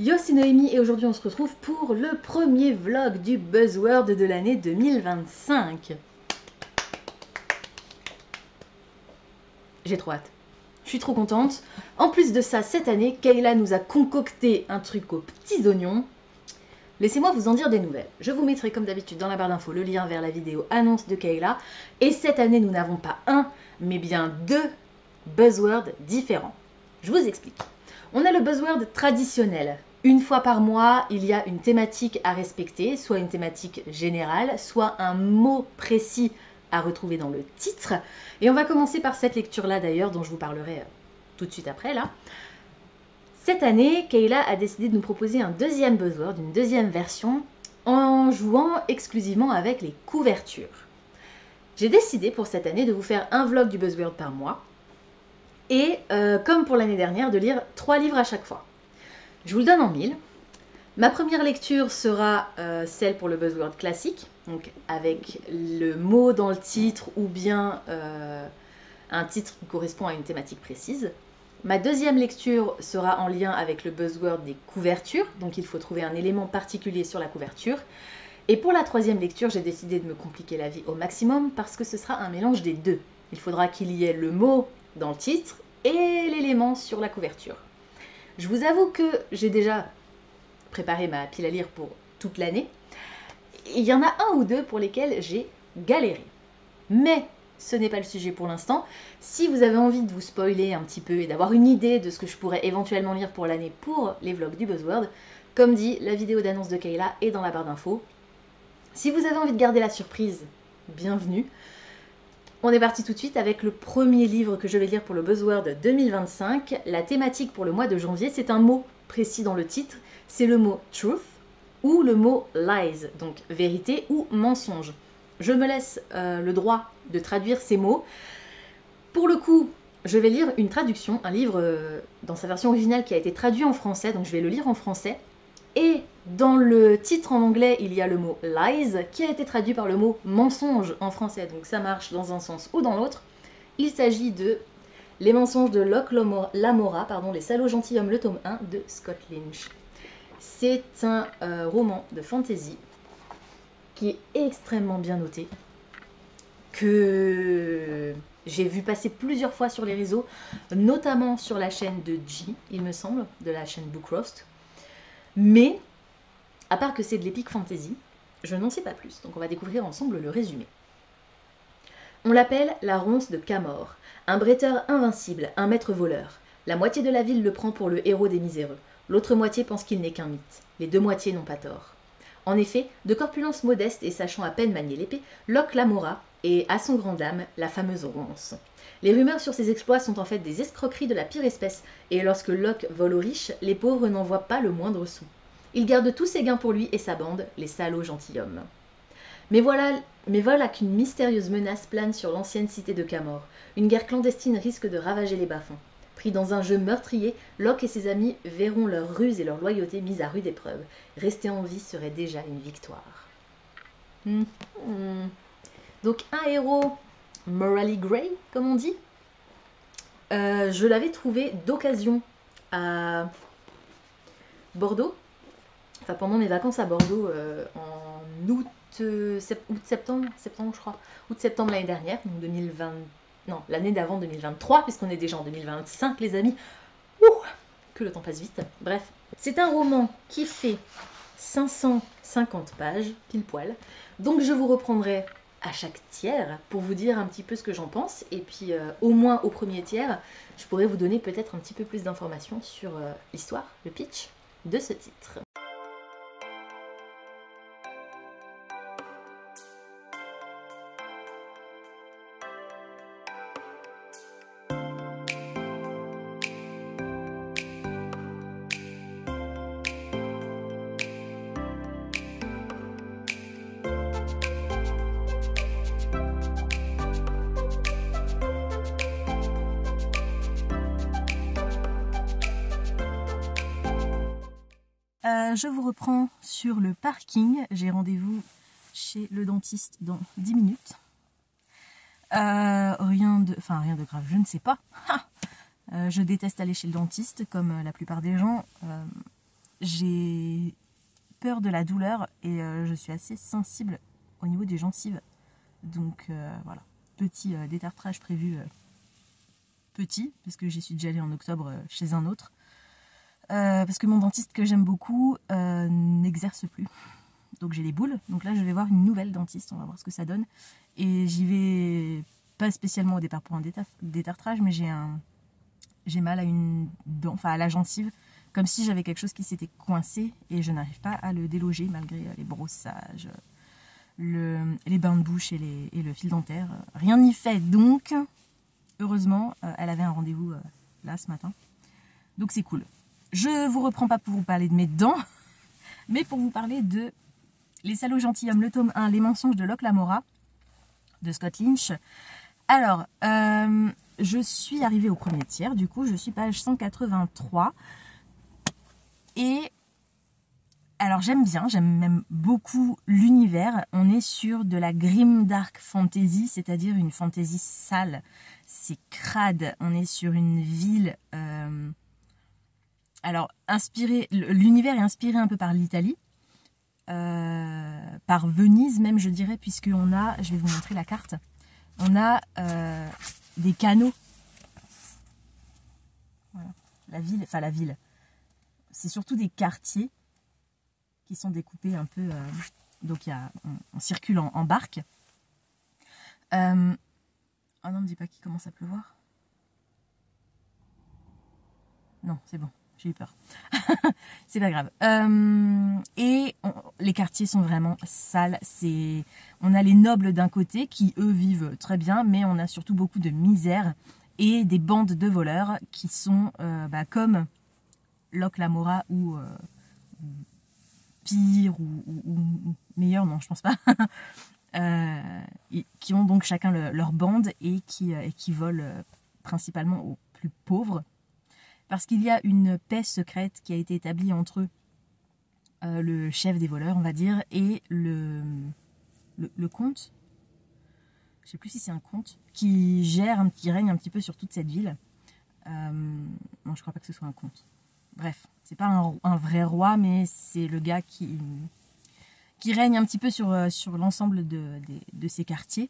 Yo, c'est Noémie et aujourd'hui on se retrouve pour le premier vlog du Buzzword de l'année 2025. J'ai trop hâte. Je suis trop contente. En plus de ça, cette année, Kayla nous a concocté un truc aux petits oignons. Laissez-moi vous en dire des nouvelles. Je vous mettrai comme d'habitude dans la barre d'infos le lien vers la vidéo annonce de Kayla. Et cette année, nous n'avons pas un, mais bien deux buzzwords différents. Je vous explique. On a le buzzword traditionnel. Une fois par mois, il y a une thématique à respecter, soit une thématique générale, soit un mot précis à retrouver dans le titre. Et on va commencer par cette lecture-là d'ailleurs, dont je vous parlerai tout de suite après là. Cette année, Kayla a décidé de nous proposer un deuxième buzzword, une deuxième version, en jouant exclusivement avec les couvertures. J'ai décidé pour cette année de vous faire un vlog du buzzword par mois, et comme pour l'année dernière, de lire 3 livres à chaque fois. Je vous le donne en 1000. Ma première lecture sera celle pour le buzzword classique, donc avec le mot dans le titre ou bien un titre qui correspond à une thématique précise. Ma deuxième lecture sera en lien avec le buzzword des couvertures, donc il faut trouver un élément particulier sur la couverture. Et pour la troisième lecture, j'ai décidé de me compliquer la vie au maximum parce que ce sera un mélange des deux. Il faudra qu'il y ait le mot dans le titre et l'élément sur la couverture. Je vous avoue que j'ai déjà préparé ma pile à lire pour toute l'année. Il y en a un ou deux pour lesquels j'ai galéré. Mais ce n'est pas le sujet pour l'instant. Si vous avez envie de vous spoiler un petit peu et d'avoir une idée de ce que je pourrais éventuellement lire pour l'année pour les vlogs du Buzzword, comme dit, la vidéo d'annonce de Kayla est dans la barre d'infos. Si vous avez envie de garder la surprise, bienvenue. On est parti tout de suite avec le premier livre que je vais lire pour le Buzzword 2025. La thématique pour le mois de janvier, c'est un mot précis dans le titre. C'est le mot truth ou le mot lies, donc vérité ou mensonge. Je me laisse le droit de traduire ces mots. Pour le coup, je vais lire une traduction, un livre dans sa version originale qui a été traduit en français, donc je vais le lire en français. Et dans le titre en anglais, il y a le mot lies qui a été traduit par le mot mensonge en français. Donc ça marche dans un sens ou dans l'autre. Il s'agit de Les mensonges de Locke Lamora, Les salauds gentilshommes, le tome 1 de Scott Lynch. C'est un roman de fantasy qui est extrêmement bien noté, que j'ai vu passer plusieurs fois sur les réseaux, notamment sur la chaîne de G, il me semble, de la chaîne Bookroast. Mais, à part que c'est de l'épique fantasy, je n'en sais pas plus, donc on va découvrir ensemble le résumé. On l'appelle la ronce de Camor, un bretteur invincible, un maître voleur. La moitié de la ville le prend pour le héros des miséreux, l'autre moitié pense qu'il n'est qu'un mythe. Les deux moitiés n'ont pas tort. En effet, de corpulence modeste et sachant à peine manier l'épée, Locke Lamora est, à son grand dame, la fameuse ronce. Les rumeurs sur ses exploits sont en fait des escroqueries de la pire espèce, et lorsque Locke vole aux riches, les pauvres n'en voient pas le moindre sou. Il garde tous ses gains pour lui et sa bande, les salauds gentilshommes. Mais voilà qu'une mystérieuse menace plane sur l'ancienne cité de Camor. Une guerre clandestine risque de ravager les bas-fonds. Pris dans un jeu meurtrier, Locke et ses amis verront leur ruse et leur loyauté mises à rude épreuve. Rester en vie serait déjà une victoire. Donc un héros morally grey, comme on dit. Je l'avais trouvé d'occasion à Bordeaux, enfin pendant mes vacances à Bordeaux en août-septembre je crois, août-septembre l'année dernière, donc 2020, non, l'année d'avant 2023, puisqu'on est déjà en 2025 les amis. Ouh, que le temps passe vite. Bref, c'est un roman qui fait 550 pages, pile poil, donc je vous reprendrai à chaque tiers pour vous dire un petit peu ce que j'en pense, et puis au moins au premier tiers, je pourrais vous donner peut-être un petit peu plus d'informations sur l'histoire, le pitch de ce titre. Je vous reprends sur le parking. J'ai rendez-vous chez le dentiste dans 10 minutes. Rien de grave, je ne sais pas. Je déteste aller chez le dentiste, comme la plupart des gens. j'ai peur de la douleur et je suis assez sensible au niveau des gencives. Donc voilà, petit détartrage prévu petit, parce que j'y suis déjà allée en octobre chez un autre. Parce que mon dentiste que j'aime beaucoup n'exerce plus. Donc j'ai les boules. Donc là je vais voir une nouvelle dentiste, on va voir ce que ça donne. Et j'y vais pas spécialement au départ pour un détartrage, mais j'ai mal à une dent, enfin à la gencive, comme si j'avais quelque chose qui s'était coincé et je n'arrive pas à le déloger malgré les brossages, les bains de bouche et le fil dentaire. Rien n'y fait, donc heureusement elle avait un rendez-vous là ce matin. Donc c'est cool. Je vous reprends pas pour vous parler de mes dents, mais pour vous parler de Les Salauds Gentilshommes, le tome 1, Les Mensonges de Locke Lamora, de Scott Lynch. Alors, je suis arrivée au premier tiers, du coup, je suis page 183. Et, alors j'aime même beaucoup l'univers. On est sur de la grimdark fantasy, c'est-à-dire une fantasy sale. C'est crade, on est sur une ville... alors, l'univers est inspiré un peu par l'Italie. Par Venise même je dirais, puisqu'on a, je vais vous montrer la carte, on a des canaux, voilà. La ville, c'est surtout des quartiers qui sont découpés un peu, donc on circule en barque. Oh non, me dis pas qu'il commence à pleuvoir. Non, c'est bon. J'ai eu peur. C'est pas grave. Les quartiers sont vraiment sales. On a les nobles d'un côté qui, eux, vivent très bien, mais on a surtout beaucoup de misère et des bandes de voleurs qui sont comme Locke Lamora ou pire ou meilleur, non, je pense pas. Qui ont donc chacun leur bande et qui volent principalement aux plus pauvres. Parce qu'il y a une paix secrète qui a été établie entre eux, le chef des voleurs, on va dire, et le comte. Je ne sais plus si c'est un comte qui règne un petit peu sur toute cette ville. Non, je crois pas que ce soit un comte. Bref, c'est pas un vrai roi, mais c'est le gars qui règne un petit peu sur l'ensemble de ces quartiers.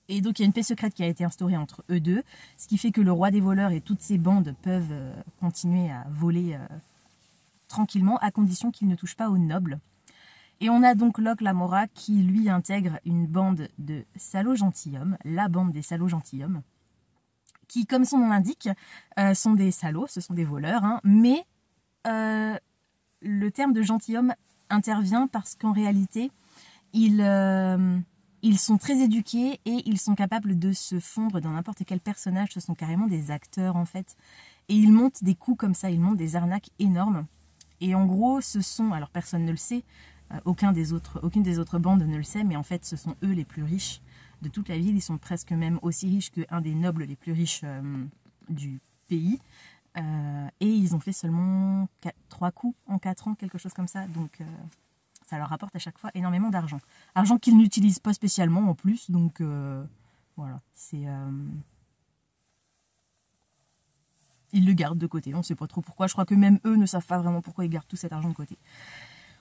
Et donc il y a une paix secrète qui a été instaurée entre eux deux, ce qui fait que le roi des voleurs et toutes ses bandes peuvent continuer à voler tranquillement, à condition qu'ils ne touchent pas aux nobles. Et on a donc Locke Lamora qui lui intègre une bande de salauds gentilshommes, la bande des salauds gentilshommes, qui, comme son nom l'indique, sont des salauds, ce sont des voleurs, hein, mais le terme de gentilhomme intervient parce qu'en réalité, ils sont très éduqués et ils sont capables de se fondre dans n'importe quel personnage. Ce sont carrément des acteurs en fait. Et ils montent des coups comme ça, ils montent des arnaques énormes. Et en gros, ce sont, alors personne ne le sait, aucune des autres bandes ne le sait, mais en fait ce sont eux les plus riches de toute la ville. Ils sont presque même aussi riches qu'un des nobles les plus riches du pays. Et ils ont fait seulement 3 coups en 4 ans, quelque chose comme ça. Donc... ça leur rapporte à chaque fois énormément d'argent. Argent qu'ils n'utilisent pas spécialement en plus. Donc voilà, ils le gardent de côté. On ne sait pas trop pourquoi. Je crois que même eux ne savent pas vraiment pourquoi ils gardent tout cet argent de côté.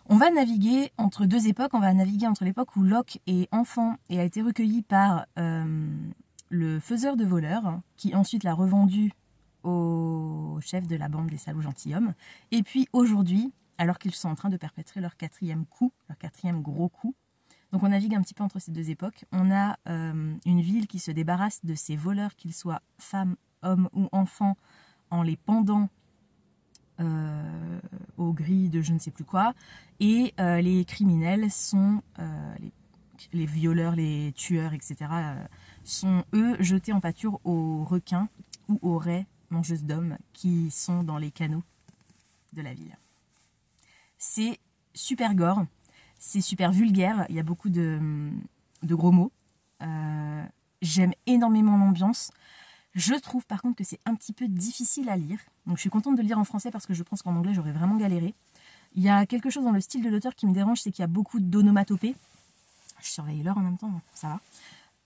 On va naviguer entre deux époques. On va naviguer entre l'époque où Locke est enfant et a été recueilli par le faiseur de voleurs, qui ensuite l'a revendu au chef de la bande des salauds gentilshommes. Et puis aujourd'hui... alors qu'ils sont en train de perpétrer leur 4e coup, leur 4e gros coup. Donc on navigue un petit peu entre ces deux époques. On a une ville qui se débarrasse de ces voleurs, qu'ils soient femmes, hommes ou enfants, en les pendant aux grilles de je ne sais plus quoi. Et les criminels sont, les violeurs, les tueurs, etc., sont eux jetés en pâture aux requins ou aux raies mangeuses d'hommes qui sont dans les canaux de la ville. C'est super gore, c'est super vulgaire, il y a beaucoup de gros mots. J'aime énormément l'ambiance. Je trouve par contre que c'est un petit peu difficile à lire. Donc je suis contente de le lire en français parce que je pense qu'en anglais j'aurais vraiment galéré. Il y a quelque chose dans le style de l'auteur qui me dérange, c'est qu'il y a beaucoup d'onomatopées. Je surveille l'heure en même temps, ça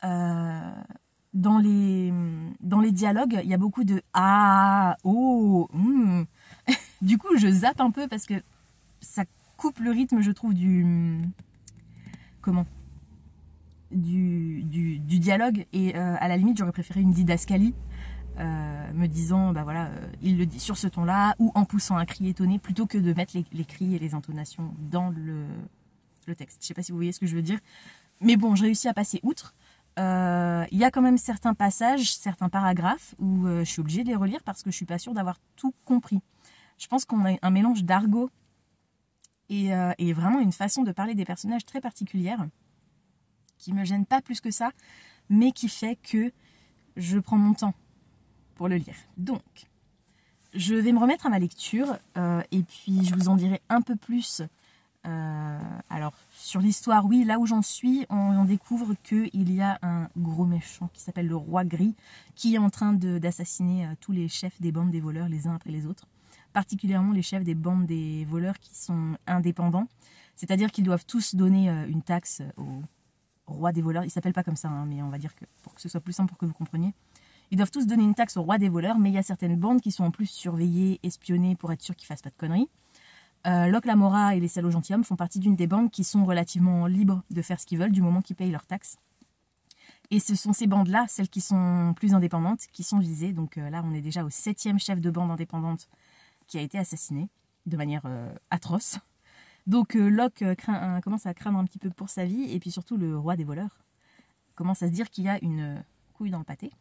va. Dans les dialogues, il y a beaucoup de ah, oh, Du coup je zappe un peu parce que ça coupe le rythme, je trouve, du dialogue. Et à la limite, j'aurais préféré une didascalie, me disant, bah voilà, il le dit sur ce ton-là, ou en poussant un cri étonné, plutôt que de mettre les cris et les intonations dans le texte. Je sais pas si vous voyez ce que je veux dire. Mais bon, je réussis à passer outre. Il y a quand même certains passages, certains paragraphes où je suis obligée de les relire parce que je suis pas sûre d'avoir tout compris. Je pense qu'on a un mélange d'argot et vraiment une façon de parler des personnages très particulière qui me gêne pas plus que ça, mais qui fait que je prends mon temps pour le lire. Donc, je vais me remettre à ma lecture et puis je vous en dirai un peu plus. Alors, sur l'histoire, oui, là où j'en suis, on découvre qu'il y a un gros méchant qui s'appelle le Roi Gris, qui est en train d'assassiner tous les chefs des bandes des voleurs les uns après les autres, particulièrement les chefs des bandes des voleurs qui sont indépendants, c'est-à-dire qu'ils doivent tous donner une taxe au roi des voleurs. Il ne s'appelle pas comme ça, hein, mais on va dire que pour que ce soit plus simple pour que vous compreniez. Ils doivent tous donner une taxe au roi des voleurs, mais il y a certaines bandes qui sont en plus surveillées, espionnées pour être sûr qu'ils ne fassent pas de conneries. Locke Lamora et les salauds gentilshommes font partie d'une des bandes qui sont relativement libres de faire ce qu'ils veulent du moment qu'ils payent leurs taxes. Et ce sont ces bandes-là, celles qui sont plus indépendantes, qui sont visées. Donc là, on est déjà au 7e chef de bande indépendante qui a été assassiné de manière atroce. Donc Locke commence à craindre un petit peu pour sa vie, et puis surtout le roi des voleurs commence à se dire qu'il y a une couille dans le pâté.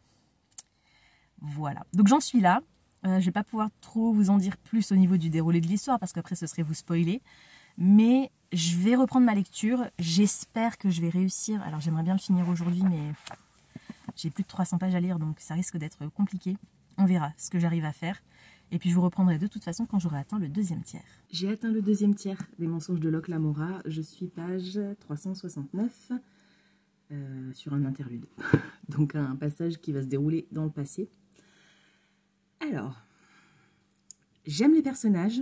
Voilà, donc j'en suis là. Je ne vais pas pouvoir trop vous en dire plus au niveau du déroulé de l'histoire, parce qu'après ce serait vous spoiler. Mais je vais reprendre ma lecture. J'espère que je vais réussir. Alors j'aimerais bien le finir aujourd'hui, mais j'ai plus de 300 pages à lire, donc ça risque d'être compliqué. On verra ce que j'arrive à faire. Et puis je vous reprendrai de toute façon quand j'aurai atteint le 2e tiers. J'ai atteint le 2e tiers des mensonges de Locke Lamora. Je suis page 369 sur un interlude. Donc un passage qui va se dérouler dans le passé. Alors, j'aime les personnages,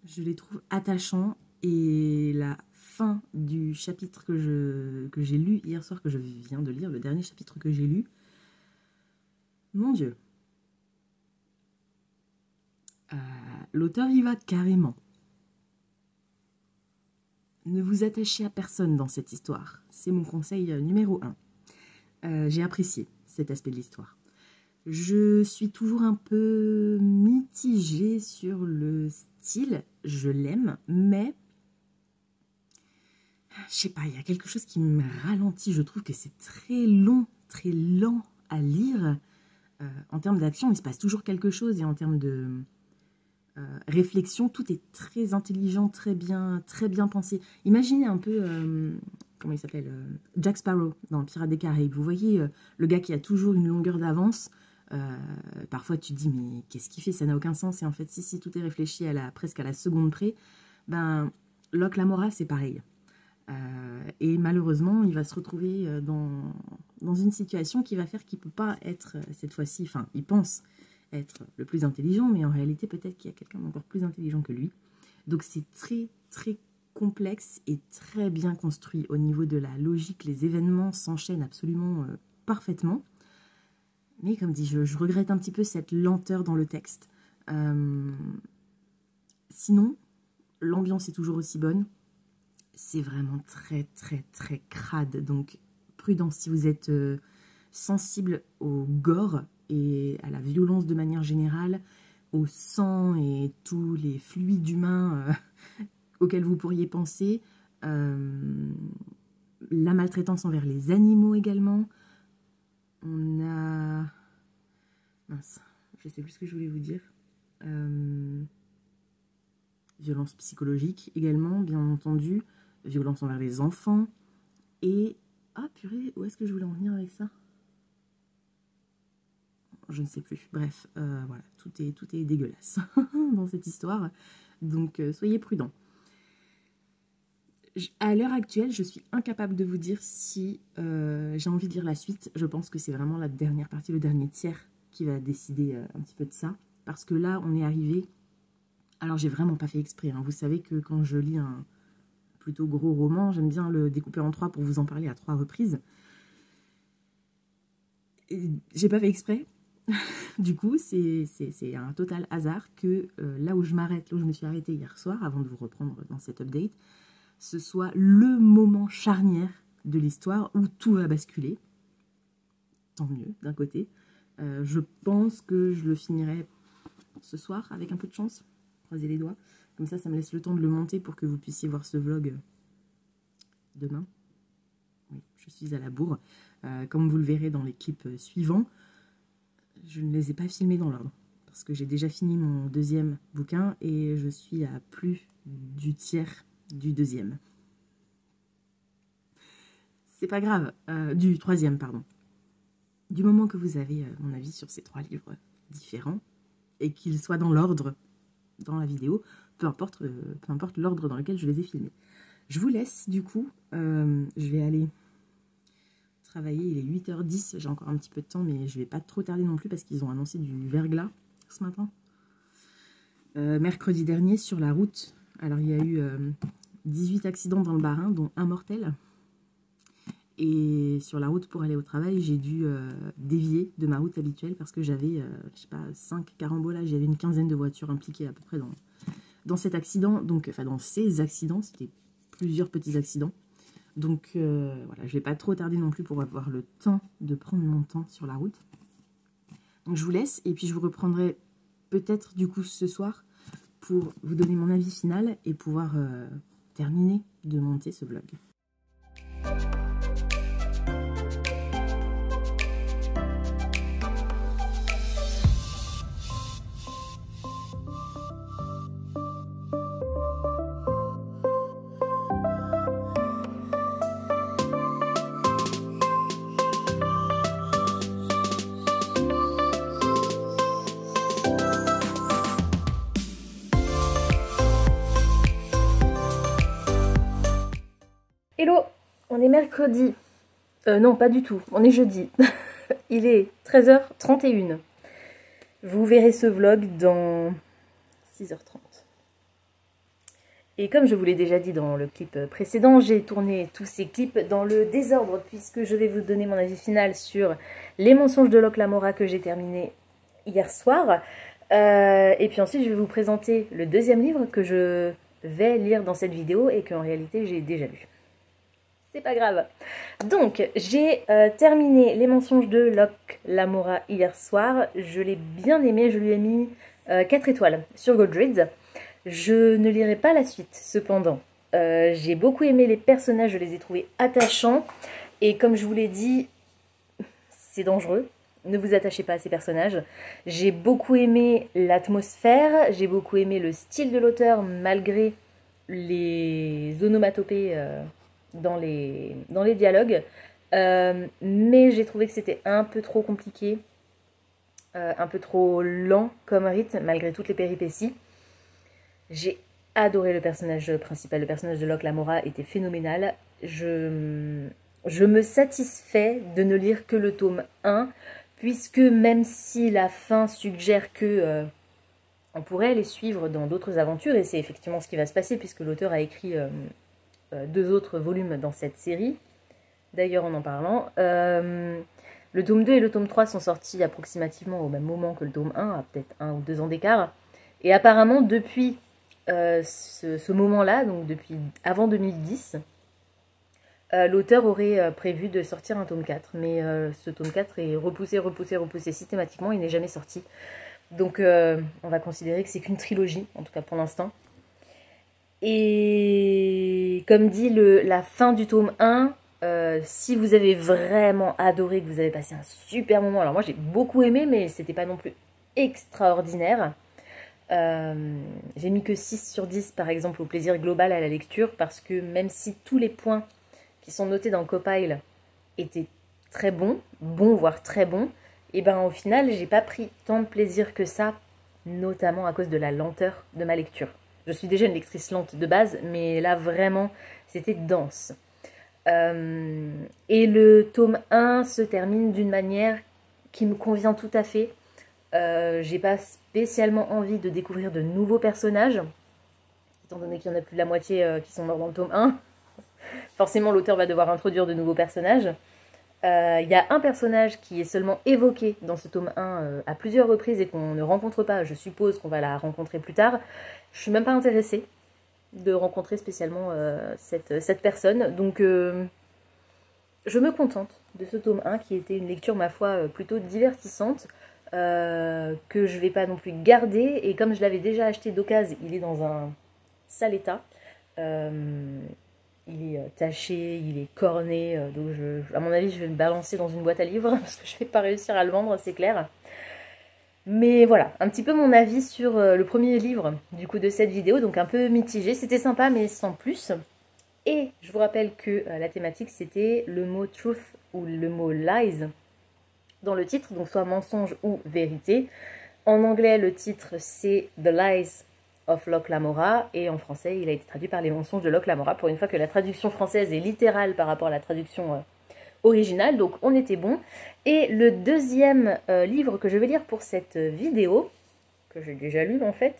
je les trouve attachants, et la fin du chapitre que j'ai lu hier soir, que je viens de lire, le dernier chapitre que j'ai lu, mon Dieu, l'auteur y va carrément. Ne vous attachez à personne dans cette histoire, c'est mon conseil numéro 1. J'ai apprécié cet aspect de l'histoire. Je suis toujours un peu mitigée sur le style, je l'aime, mais je sais pas, il y a quelque chose qui me ralentit. Je trouve que c'est très long, très lent à lire. En termes d'action, il se passe toujours quelque chose, et en termes de réflexion, tout est très intelligent, très bien pensé. Imaginez un peu, comment il s'appelle, Jack Sparrow dans Pirates des Caraïbes. Vous voyez le gars qui a toujours une longueur d'avance. Parfois tu te dis mais qu'est-ce qu'il fait, ça n'a aucun sens, et en fait si tout est réfléchi presque à la seconde près. Ben Locke Lamora c'est pareil, et malheureusement il va se retrouver dans une situation qui va faire qu'il ne peut pas être cette fois-ci, enfin il pense être le plus intelligent, mais en réalité peut-être qu'il y a quelqu'un d'encore plus intelligent que lui. Donc c'est très très complexe et très bien construit au niveau de la logique. Les événements s'enchaînent absolument parfaitement. Mais comme dit, je regrette un petit peu cette lenteur dans le texte. Sinon, l'ambiance est toujours aussi bonne. C'est vraiment très, très, très crade. Donc, prudence si vous êtes sensible au gore et à la violence de manière générale, au sang et tous les fluides humains auxquels vous pourriez penser. La maltraitance envers les animaux également. On a... Mince, je sais plus ce que je voulais vous dire. Violence psychologique également, bien entendu. Violence envers les enfants. Et... Ah purée, où est-ce que je voulais en venir avec ça? Je ne sais plus. Bref, voilà, tout est dégueulasse dans cette histoire. Donc, soyez prudents. À l'heure actuelle, je suis incapable de vous dire si j'ai envie de lire la suite. Je pense que c'est vraiment la dernière partie, le dernier tiers qui va décider un petit peu de ça. Parce que là, on est arrivé... Alors, j'ai vraiment pas fait exprès. Hein. Vous savez que quand je lis un plutôt gros roman, j'aime bien le découper en 3 pour vous en parler à 3 reprises. J'ai pas fait exprès. du coup, c'est un total hasard que là où je m'arrête, là où je me suis arrêtée hier soir, avant de vous reprendre dans cette update, ce soit le moment charnière de l'histoire où tout va basculer. Tant mieux, d'un côté. Je pense que je le finirai ce soir, avec un peu de chance. Croisez les doigts. Comme ça me laisse le temps de le monter pour que vous puissiez voir ce vlog demain. Oui, je suis à la bourre. Comme vous le verrez dans les clips suivants, je ne les ai pas filmés dans l'ordre. Parce que j'ai déjà fini mon deuxième bouquin et je suis à plus du tiers du deuxième. C'est pas grave. Du troisième, pardon. Du moment que vous avez mon avis sur ces 3 livres différents et qu'ils soient dans l'ordre dans la vidéo, peu importe l'ordre dans lequel je les ai filmés. Je vous laisse du coup. Je vais aller travailler. Il est 8h10. J'ai encore un petit peu de temps, mais je vais pas trop tarder non plus parce qu'ils ont annoncé du verglas ce matin. Mercredi dernier, sur la route, alors il y a eu 18 accidents dans le Bas-Rhin, dont un mortel. Et sur la route pour aller au travail, j'ai dû dévier de ma route habituelle parce que j'avais, je sais pas, 5 carambolages. Il y avait une quinzaine de voitures impliquées à peu près dans cet accident. Donc, enfin, dans ces accidents, c'était plusieurs petits accidents. Donc, voilà, je vais pas trop tarder non plus pour avoir le temps de prendre mon temps sur la route. Donc, je vous laisse et puis je vous reprendrai peut-être du coup ce soir pour vous donner mon avis final et pouvoir terminer de monter ce vlog. Hello, on est mercredi. Non, pas du tout, on est jeudi. Il est 13h31. Vous verrez ce vlog dans 6h30. Et comme je vous l'ai déjà dit dans le clip précédent, j'ai tourné tous ces clips dans le désordre puisque je vais vous donner mon avis final sur Les mensonges de Locke Lamora que j'ai terminé hier soir. Et puis ensuite, je vais vous présenter le deuxième livre que je vais lire dans cette vidéo et qu'en réalité, j'ai déjà lu. C'est pas grave. Donc, j'ai terminé Les mensonges de Locke Lamora hier soir. Je l'ai bien aimé, je lui ai mis 4 étoiles sur Goodreads. Je ne lirai pas la suite, cependant. J'ai beaucoup aimé les personnages, je les ai trouvés attachants. Et comme je vous l'ai dit, c'est dangereux. Ne vous attachez pas à ces personnages. J'ai beaucoup aimé l'atmosphère, j'ai beaucoup aimé le style de l'auteur, malgré les onomatopées dans les dialogues. Mais j'ai trouvé que c'était un peu trop compliqué, un peu trop lent comme rythme, malgré toutes les péripéties. J'ai adoré le personnage principal, le personnage de Locke Lamora était phénoménal. Je me satisfais de ne lire que le tome 1, puisque même si la fin suggère que on pourrait les suivre dans d'autres aventures, et c'est effectivement ce qui va se passer, puisque l'auteur a écrit 2 autres volumes dans cette série. D'ailleurs, en parlant, le tome 2 et le tome 3 sont sortis approximativement au même moment que le tome 1, à peut-être 1 ou 2 ans d'écart. Et apparemment, depuis ce moment-là, donc depuis avant 2010, l'auteur aurait prévu de sortir un tome 4. Mais ce tome 4 est repoussé systématiquement, il n'est jamais sorti. Donc on va considérer que c'est qu'une trilogie, en tout cas pour l'instant. Et comme dit la fin du tome 1, si vous avez vraiment adoré, que vous avez passé un super moment, alors moi j'ai beaucoup aimé, mais c'était pas non plus extraordinaire. J'ai mis que 6 sur 10 par exemple au plaisir global à la lecture, parce que même si tous les points qui sont notés dans le compile étaient très bons, voire très bons, et ben au final j'ai pas pris tant de plaisir que ça, notamment à cause de la lenteur de ma lecture. Je suis déjà une lectrice lente de base, mais là vraiment c'était dense. Et le tome 1 se termine d'une manière qui me convient tout à fait. J'ai pas spécialement envie de découvrir de nouveaux personnages, étant donné qu'il y en a plus de la moitié qui sont morts dans le tome 1. Forcément l'auteur va devoir introduire de nouveaux personnages. Il y a un personnage qui est seulement évoqué dans ce tome 1 à plusieurs reprises et qu'on ne rencontre pas. Je suppose qu'on va la rencontrer plus tard. Je suis même pas intéressée de rencontrer spécialement cette personne. Donc je me contente de ce tome 1 qui était une lecture, ma foi, plutôt divertissante, que je vais pas non plus garder. Et comme je l'avais déjà acheté d'occasion, il est dans un sale état. Il est taché, il est corné, donc à mon avis je vais le balancer dans une boîte à livres parce que je vais pas réussir à le vendre, c'est clair. Mais voilà, un petit peu mon avis sur le premier livre du coup de cette vidéo, donc un peu mitigé, c'était sympa mais sans plus. Et je vous rappelle que la thématique c'était le mot truth ou le mot lies dans le titre, donc soit mensonge ou vérité. En anglais le titre c'est The Lies of Locke Lamora, et en français il a été traduit par les mensonges de Locke Lamora, pour une fois que la traduction française est littérale par rapport à la traduction originale, donc on était bon. Et le deuxième livre que je vais lire pour cette vidéo, que j'ai déjà lu en fait,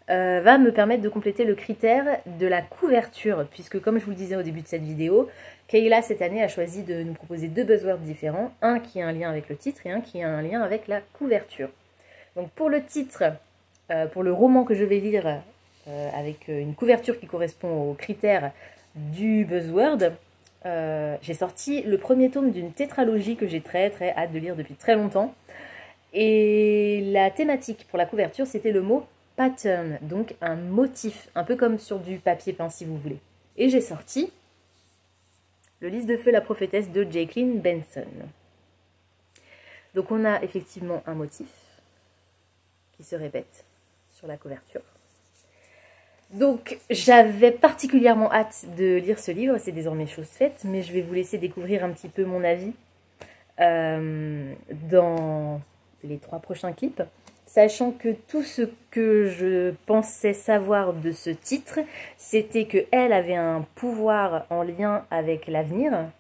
va me permettre de compléter le critère de la couverture, puisque comme je vous le disais au début de cette vidéo, Kayla cette année a choisi de nous proposer deux buzzwords différents, un qui a un lien avec le titre et un qui a un lien avec la couverture. Donc pour le titre, pour le roman que je vais lire avec une couverture qui correspond aux critères du buzzword, j'ai sorti le premier tome d'une tétralogie que j'ai très hâte de lire depuis très longtemps. Et la thématique pour la couverture, c'était le mot pattern, donc un motif, un peu comme sur du papier peint si vous voulez. Et j'ai sorti le Lys de feu, la prophétesse de Jacqueline Benson. Donc on a effectivement un motif qui se répète sur la couverture. Donc j'avais particulièrement hâte de lire ce livre, c'est désormais chose faite, mais je vais vous laisser découvrir un petit peu mon avis dans les 3 prochains clips, sachant que tout ce que je pensais savoir de ce titre, c'était qu'elle avait un pouvoir en lien avec l'avenir,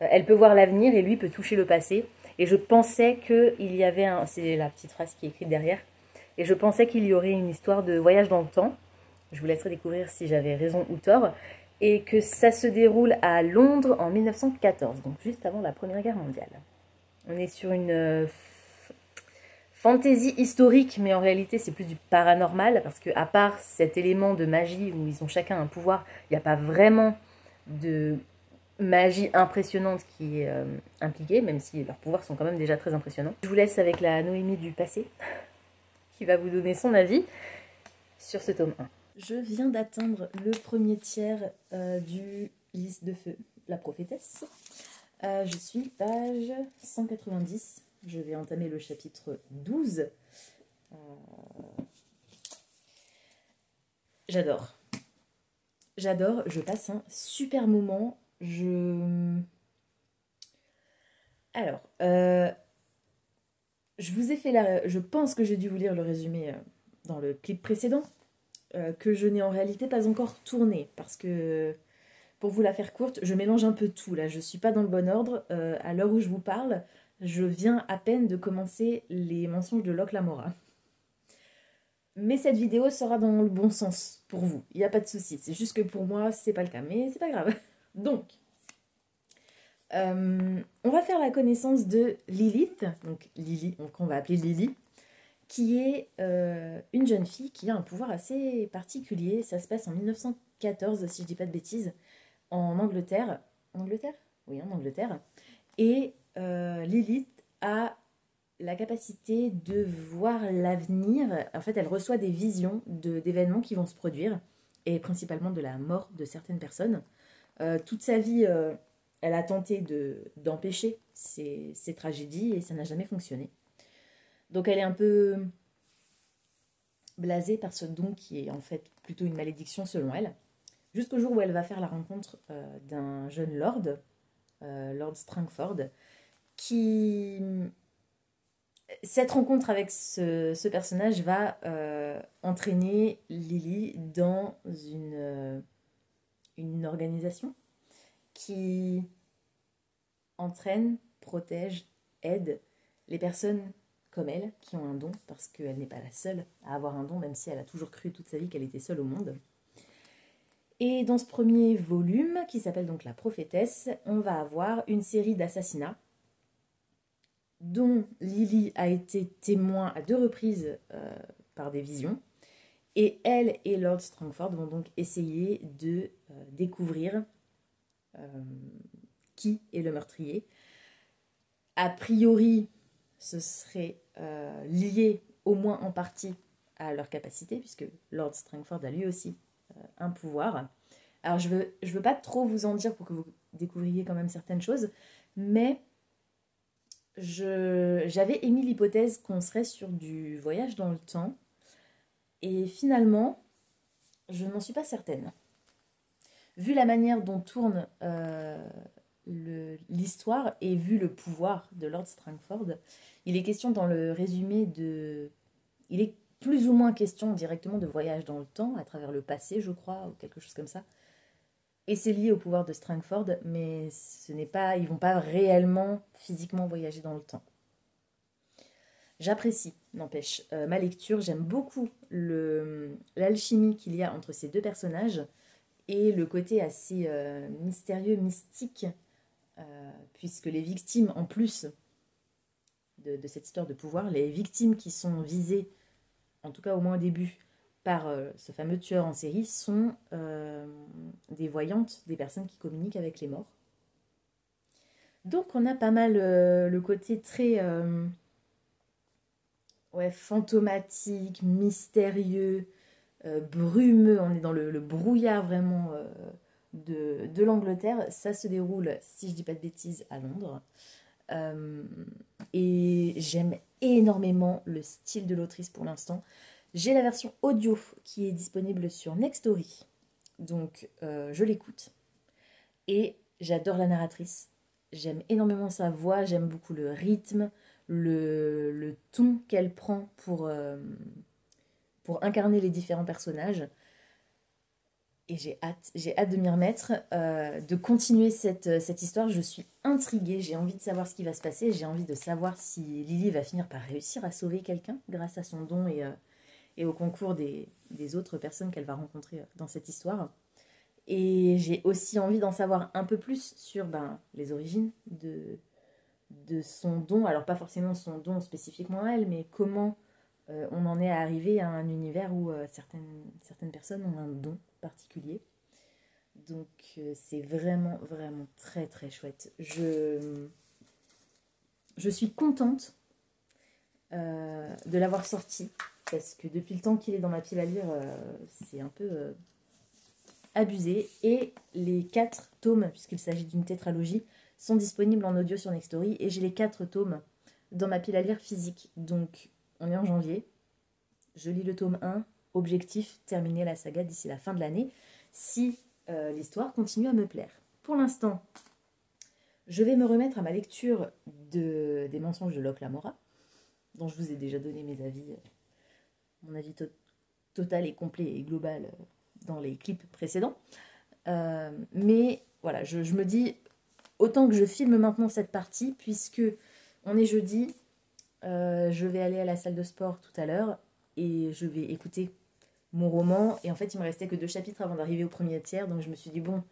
elle peut voir l'avenir et lui peut toucher le passé, et je pensais qu'il y avait un, c'est la petite phrase qui est écrite derrière, et je pensais qu'il y aurait une histoire de voyage dans le temps. Je vous laisserai découvrir si j'avais raison ou tort. Et que ça se déroule à Londres en 1914, donc juste avant la Première Guerre mondiale. On est sur une fantaisie historique, mais en réalité c'est plus du paranormal, parce qu'à part cet élément de magie où ils ont chacun un pouvoir, il n'y a pas vraiment de magie impressionnante qui est impliquée, même si leurs pouvoirs sont quand même déjà très impressionnants. Je vous laisse avec la Noémie du passé, qui va vous donner son avis sur ce tome 1. Je viens d'atteindre le premier tiers du Lys de feu, la prophétesse. Je suis page 190. Je vais entamer le chapitre 12. J'adore. J'adore, je passe un super moment. Alors, je vous ai fait je pense que j'ai dû vous lire le résumé dans le clip précédent, que je n'ai en réalité pas encore tourné, parce que, pour vous la faire courte, je mélange un peu tout, là, je suis pas dans le bon ordre. À l'heure où je vous parle, je viens à peine de commencer les mensonges de Locke Lamora. Mais cette vidéo sera dans le bon sens pour vous, il n'y a pas de souci. C'est juste que pour moi, c'est pas le cas, mais c'est pas grave. Donc, on va faire la connaissance de Lilith, donc Lily, qu'on va appeler Lily, qui est une jeune fille qui a un pouvoir assez particulier. Ça se passe en 1914, si je dis pas de bêtises, en Angleterre. Angleterre ? Oui, en Angleterre. Et Lilith a la capacité de voir l'avenir. En fait, elle reçoit des visions d'événements qui vont se produire, et principalement de la mort de certaines personnes. Toute sa vie, elle a tenté d'empêcher ces tragédies, et ça n'a jamais fonctionné. Donc elle est un peu blasée par ce don qui est en fait plutôt une malédiction selon elle, jusqu'au jour où elle va faire la rencontre d'un jeune lord, Lord Strangford, qui... Cette rencontre avec ce personnage va entraîner Lily dans une organisation qui entraîne, protège, aide les personnes comme elle, qui ont un don, parce qu'elle n'est pas la seule à avoir un don, même si elle a toujours cru toute sa vie qu'elle était seule au monde. Et dans ce premier volume, qui s'appelle donc La Prophétesse, on va avoir une série d'assassinats dont Lily a été témoin à 2 reprises par des visions. Et elle et Lord Strangford vont donc essayer de découvrir qui est le meurtrier. A priori, ce serait lié au moins en partie à leur capacité, puisque Lord Strangford a lui aussi un pouvoir. Alors je veux pas trop vous en dire pour que vous découvriez quand même certaines choses, mais j'avais émis l'hypothèse qu'on serait sur du voyage dans le temps, et finalement, je n'en suis pas certaine. Vu la manière dont tourne l'histoire et vu le pouvoir de Lord Strangford, il est question dans le résumé de... Il est plus ou moins question directement de voyage dans le temps, à travers le passé, je crois, ou quelque chose comme ça. Et c'est lié au pouvoir de Strangford, mais ce n'est pas, ils vont pas réellement, physiquement voyager dans le temps. J'apprécie, n'empêche, ma lecture. J'aime beaucoup l'alchimie qu'il y a entre ces 2 personnages et le côté assez mystérieux, mystique, puisque les victimes, en plus de cette histoire de pouvoir, les victimes qui sont visées, en tout cas au moins au début, par ce fameux tueur en série, sont des voyantes, des personnes qui communiquent avec les morts. Donc on a pas mal le côté très fantomatique, mystérieux, brumeux. On est dans le brouillard vraiment de l'Angleterre. Ça se déroule, si je dis pas de bêtises, à Londres. Et j'aime énormément le style de l'autrice pour l'instant. J'ai la version audio qui est disponible sur Nextory, donc je l'écoute. Et j'adore la narratrice, j'aime énormément sa voix, j'aime beaucoup le rythme, le ton qu'elle prend pour incarner les différents personnages. Et j'ai hâte de m'y remettre, de continuer cette histoire. Je suis intriguée, j'ai envie de savoir ce qui va se passer, j'ai envie de savoir si Lily va finir par réussir à sauver quelqu'un grâce à son don et au concours des autres personnes qu'elle va rencontrer dans cette histoire. Et j'ai aussi envie d'en savoir un peu plus sur les origines de son don. Alors pas forcément son don spécifiquement à elle, mais comment on en est arrivé à un univers où certaines personnes ont un don particulier. Donc c'est vraiment, vraiment très, très chouette. Je suis contente de l'avoir sorti, parce que depuis le temps qu'il est dans ma pile à lire, c'est un peu abusé. Et les 4 tomes, puisqu'il s'agit d'une tétralogie, sont disponibles en audio sur Nextory, et j'ai les 4 tomes dans ma pile à lire physique. Donc on est en janvier, je lis le tome 1, objectif, terminer la saga d'ici la fin de l'année, si l'histoire continue à me plaire. Pour l'instant, je vais me remettre à ma lecture des mensonges de Locke Lamora, dont je vous ai déjà donné mes avis, mon avis total et complet et global dans les clips précédents. Mais voilà, je me dis, autant que je filme maintenant cette partie, puisque on est jeudi, je vais aller à la salle de sport tout à l'heure, et je vais écouter mon roman. Et en fait, il me restait que 2 chapitres avant d'arriver au premier tiers, donc je me suis dit, bon,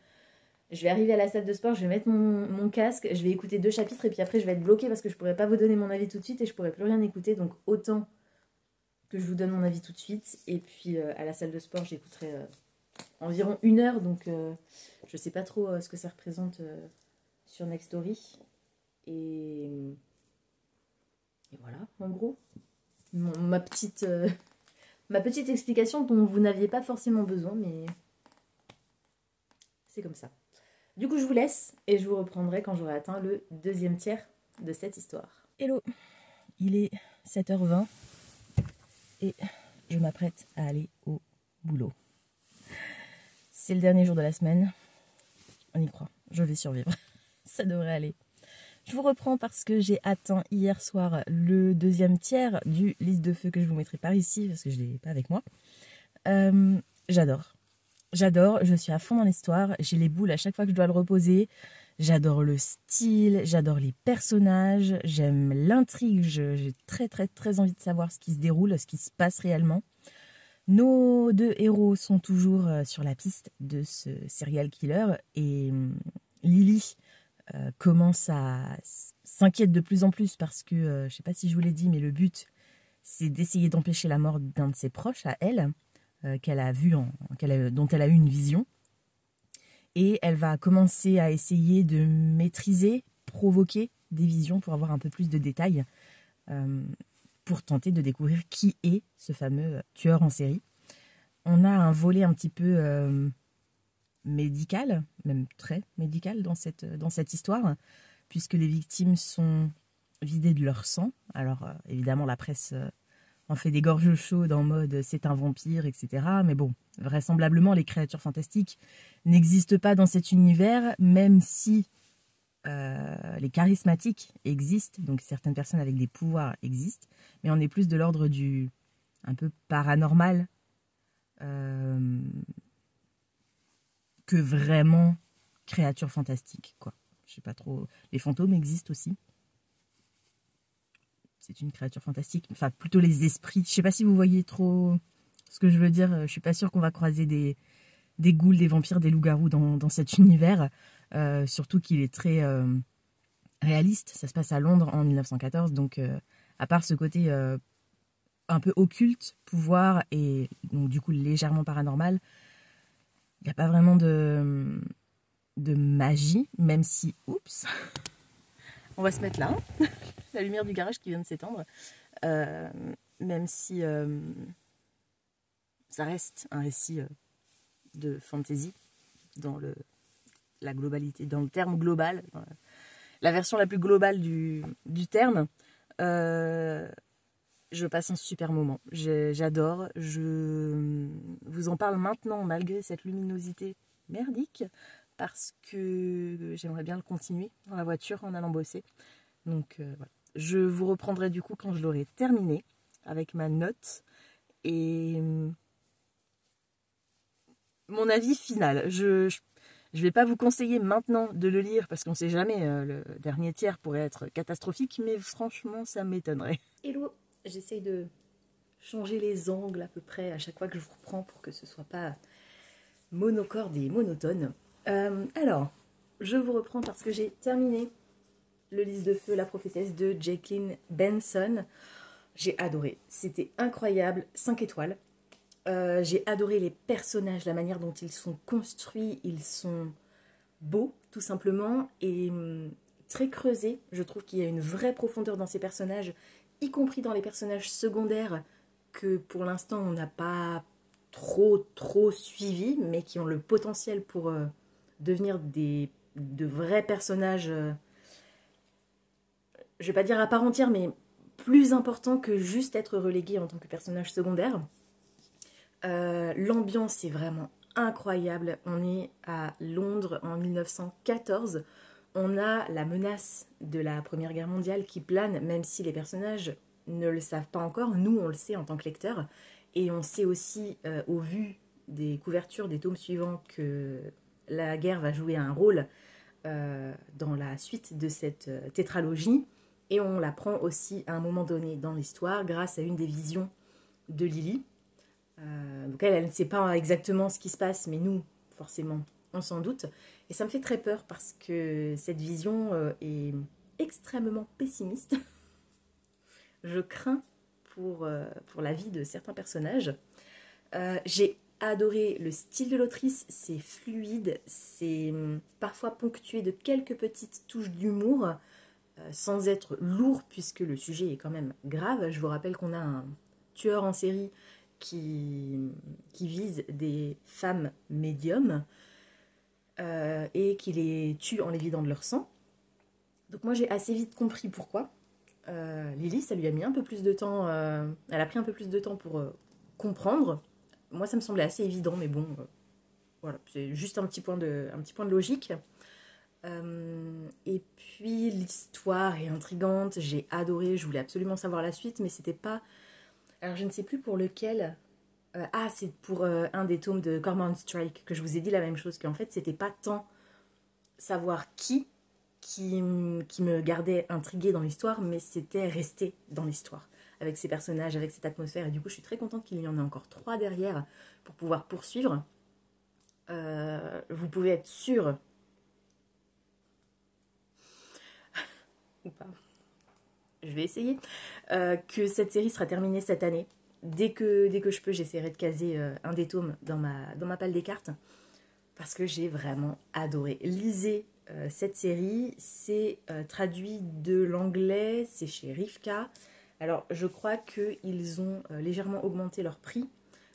je vais arriver à la salle de sport, je vais mettre mon casque, je vais écouter 2 chapitres, et puis après je vais être bloquée parce que je pourrais pas vous donner mon avis tout de suite, et je pourrais plus rien écouter, donc autant que je vous donne mon avis tout de suite. Et puis à la salle de sport, j'écouterai environ 1 heure, donc je sais pas trop ce que ça représente sur Nextory. Et voilà, en gros, ma petite explication dont vous n'aviez pas forcément besoin, mais c'est comme ça. Du coup, je vous laisse et je vous reprendrai quand j'aurai atteint le 2e tiers de cette histoire. Hello, il est 7h20 et je m'apprête à aller au boulot. C'est le dernier jour de la semaine. On y croit, je vais survivre. Ça devrait aller. Je vous reprends parce que j'ai atteint hier soir le 2e tiers du Lys de Feu que je vous mettrai par ici parce que je ne l'ai pas avec moi. J'adore, je suis à fond dans l'histoire, j'ai les boules à chaque fois que je dois le reposer. J'adore le style, j'adore les personnages, j'aime l'intrigue, j'ai très très très envie de savoir ce qui se déroule, ce qui se passe réellement. Nos 2 héros sont toujours sur la piste de ce serial killer et Lily commence à s'inquiète de plus en plus parce que, je ne sais pas si je vous l'ai dit, mais le but, c'est d'essayer d'empêcher la mort d'un de ses proches à elle, dont elle a eu une vision. Et elle va commencer à essayer de maîtriser, provoquer des visions pour avoir un peu plus de détails, pour tenter de découvrir qui est ce fameux tueur en série. On a un volet un petit peu médical, même très médical dans cette histoire, puisque les victimes sont vidées de leur sang. Alors évidemment la presse en fait des gorges chaudes en mode c'est un vampire, etc. Mais bon, vraisemblablement les créatures fantastiques n'existent pas dans cet univers, même si les charismatiques existent, donc certaines personnes avec des pouvoirs existent, mais on est plus de l'ordre du un peu paranormal que vraiment créatures fantastiques, quoi. Je sais pas trop. Les fantômes existent aussi. C'est une créature fantastique, enfin plutôt les esprits. Je sais pas si vous voyez trop ce que je veux dire. Je suis pas sûre qu'on va croiser des ghouls, des vampires, des loups-garous dans cet univers. Surtout qu'il est très réaliste. Ça se passe à Londres en 1914, donc à part ce côté un peu occulte, pouvoir et donc du coup légèrement paranormal, il n'y a pas vraiment de magie, même si, oups, on va se mettre là, hein. La lumière du garage qui vient de s'éteindre, même si ça reste un récit de fantasy dans la globalité, dans le terme global, la version la plus globale du terme. Je passe un super moment, j'adore, je vous en parle maintenant malgré cette luminosité merdique, parce que j'aimerais bien le continuer dans la voiture en allant bosser. Donc voilà. Je vous reprendrai du coup quand je l'aurai terminé avec ma note et mon avis final. Je vais pas vous conseiller maintenant de le lire parce qu'on sait jamais, le dernier tiers pourrait être catastrophique, mais franchement ça m'étonnerait. Hello, j'essaye de changer les angles à peu près à chaque fois que je vous reprends pour que ce soit pas monocorde et monotone. Alors, je vous reprends parce que j'ai terminé Le Lys de Feu, la prophétesse de Jacqueline Benson. J'ai adoré, c'était incroyable, 5 étoiles. J'ai adoré les personnages, la manière dont ils sont construits, ils sont beaux tout simplement et très creusés. Je trouve qu'il y a une vraie profondeur dans ces personnages, y compris dans les personnages secondaires que pour l'instant on n'a pas trop suivis, mais qui ont le potentiel pour devenir de vrais personnages, je vais pas dire à part entière, mais plus importants que juste être relégués en tant que personnage secondaire. L'ambiance est vraiment incroyable. On est à Londres en 1914. On a la menace de la Première Guerre mondiale qui plane, même si les personnages ne le savent pas encore. Nous, on le sait en tant que lecteurs. Et on sait aussi, au vu des couvertures des tomes suivants, que la guerre va jouer un rôle dans la suite de cette tétralogie. Et on l'apprend aussi à un moment donné dans l'histoire grâce à une des visions de Lily. Donc elle ne sait pas exactement ce qui se passe, mais nous, forcément, on s'en doute. Et ça me fait très peur parce que cette vision est extrêmement pessimiste. Je crains pour la vie de certains personnages. J'ai adoré le style de l'autrice, c'est fluide, c'est parfois ponctué de quelques petites touches d'humour, sans être lourd puisque le sujet est quand même grave. Je vous rappelle qu'on a un tueur en série qui vise des femmes médiums et qui les tue en les vidant de leur sang. Donc moi j'ai assez vite compris pourquoi. Lily, ça lui a mis un peu plus de temps, elle a pris un peu plus de temps pour comprendre. Moi ça me semblait assez évident, mais bon, voilà, c'est juste un petit point de logique. Et puis l'histoire est intrigante, j'ai adoré, je voulais absolument savoir la suite, mais c'était pas... Alors je ne sais plus pour lequel... c'est pour un des tomes de Cormoran Strike que je vous ai dit la même chose, qu'en fait c'était pas tant savoir qui me gardait intriguée dans l'histoire, mais c'était rester dans l'histoire, avec ces personnages, avec cette atmosphère, et du coup je suis très contente qu'il y en ait encore 3 derrière pour pouvoir poursuivre. Vous pouvez être sûr ou pas, je vais essayer, que cette série sera terminée cette année. Dès que je peux, j'essaierai de caser un des tomes dans ma palle des cartes, parce que j'ai vraiment adoré. Lisez cette série, c'est traduit de l'anglais, c'est chez Rivka. Alors, je crois qu'ils ont légèrement augmenté leur prix,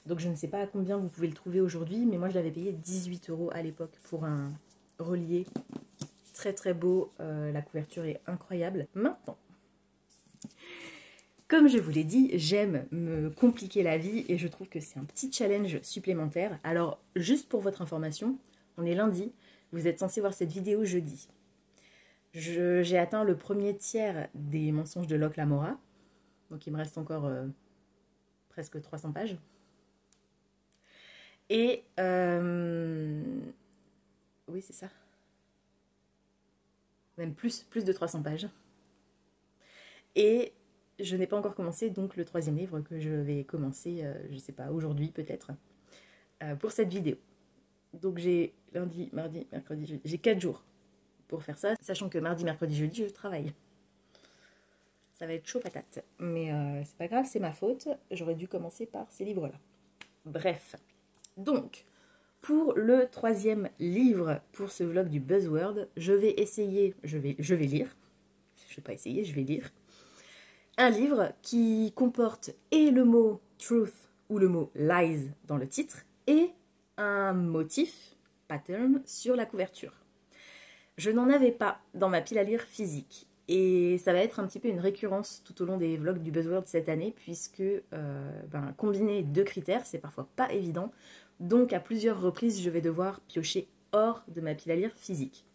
donc je ne sais pas à combien vous pouvez le trouver aujourd'hui, mais moi je l'avais payé 18 € à l'époque pour un relié très très beau. La couverture est incroyable. Maintenant, comme je vous l'ai dit, j'aime me compliquer la vie et je trouve que c'est un petit challenge supplémentaire. Alors, juste pour votre information, on est lundi, vous êtes censé voir cette vidéo jeudi. J'ai atteint le premier tiers des mensonges de Locke Lamora, donc il me reste encore presque 300 pages. Et, oui c'est ça, même plus de 300 pages. Et je n'ai pas encore commencé donc le troisième livre que je vais commencer, je ne sais pas, aujourd'hui peut-être, pour cette vidéo. Donc j'ai lundi, mardi, mercredi, jeudi, j'ai 4 jours pour faire ça, sachant que mardi, mercredi, jeudi, je travaille. Ça va être chaud patate, mais c'est pas grave, c'est ma faute, j'aurais dû commencer par ces livres-là. Bref, donc, pour le troisième livre, pour ce vlog du Buzzword, je vais essayer, je vais lire, je vais pas essayer, je vais lire, un livre qui comporte et le mot truth ou le mot lies dans le titre et un motif, pattern, sur la couverture. Je n'en avais pas dans ma pile à lire physique et ça va être un petit peu une récurrence tout au long des vlogs du Buzzword cette année puisque combiner deux critères, c'est parfois pas évident. Donc à plusieurs reprises, je vais devoir piocher hors de ma pile à lire physique.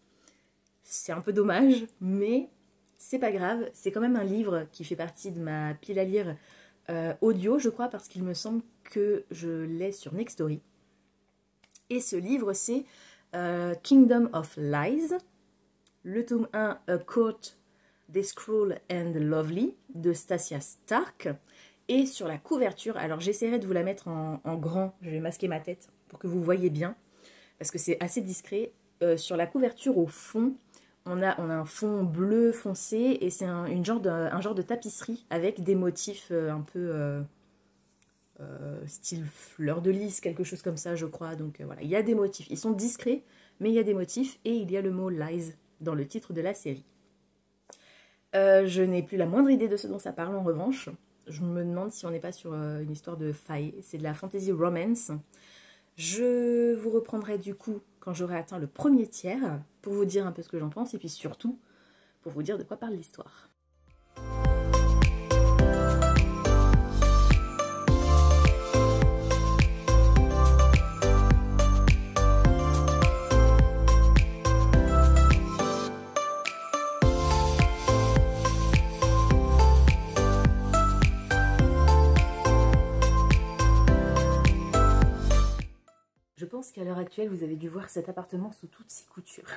C'est un peu dommage, mais c'est pas grave, c'est quand même un livre qui fait partie de ma pile à lire audio, je crois, parce qu'il me semble que je l'ai sur Nextory. Et ce livre, c'est Kingdom of Lies, le tome 1, A Court, This Cruel and Lovely, de Stasia Stark. Et sur la couverture, alors j'essaierai de vous la mettre en grand, je vais masquer ma tête pour que vous voyez bien, parce que c'est assez discret. Sur la couverture, au fond, on a un fond bleu foncé et c'est un genre de tapisserie avec des motifs un peu style fleur de lys, quelque chose comme ça je crois. Donc voilà, il y a des motifs, ils sont discrets mais il y a des motifs et il y a le mot lies dans le titre de la série. Je n'ai plus la moindre idée de ce dont ça parle en revanche. Je me demande si on n'est pas sur une histoire de faille, c'est de la fantasy romance. Je vous reprendrai du coup quand j'aurai atteint le premier tiers pour vous dire un peu ce que j'en pense et puis surtout pour vous dire de quoi parle l'histoire. Je pense qu'à l'heure actuelle, vous avez dû voir cet appartement sous toutes ses coutures.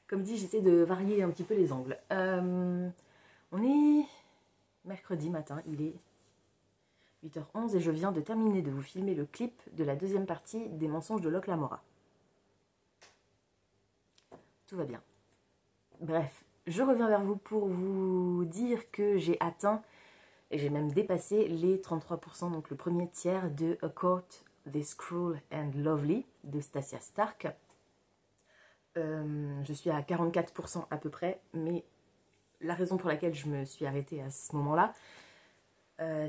Comme dit, j'essaie de varier un petit peu les angles. On est mercredi matin, il est 8h11 et je viens de terminer de vous filmer le clip de la deuxième partie des mensonges de Locke Lamora. Tout va bien. Bref, je reviens vers vous pour vous dire que j'ai atteint, et j'ai même dépassé les 33%, donc le premier tiers de A Court, This Cruel and Lovely de Stasia Stark. Je suis à 44% à peu près, mais la raison pour laquelle je me suis arrêtée à ce moment-là,